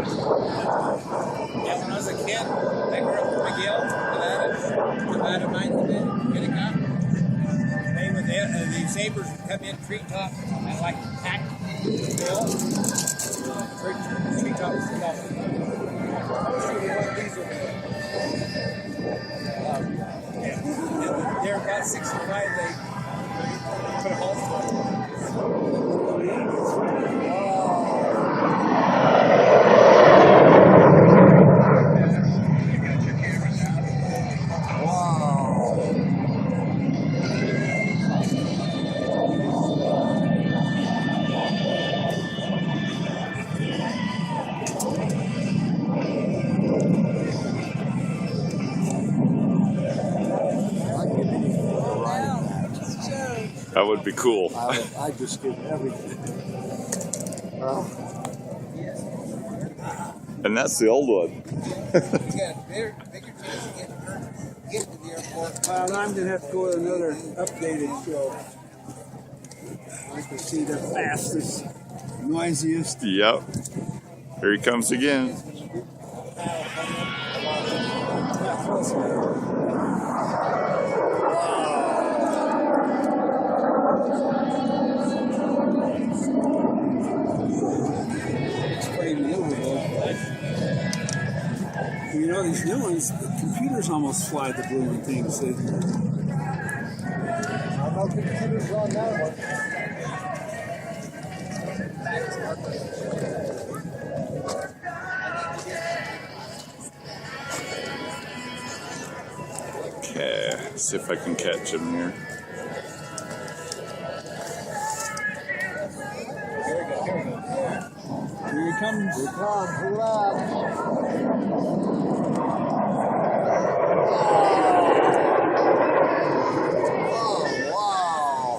Yeah, when I was a kid, I grew up in McGill, Nevada Mines Bed, Kennecott. They were there, the sabers would come in treetop and like pack the bill. Treetop was the top. They're about 65. They put a halt to it. That would be cool. I just did everything. And that's the old one. You got a bigger chance of getting to the airport. Well, I'm going to have to go to another updated show. I can see the fastest, noisiest. Yep. Here he comes again. You know, these new ones, the computers almost fly the blooming things. I don't know if the computers run that one. Okay, see if I can catch him here. Here he comes. Here he comes. Hold on.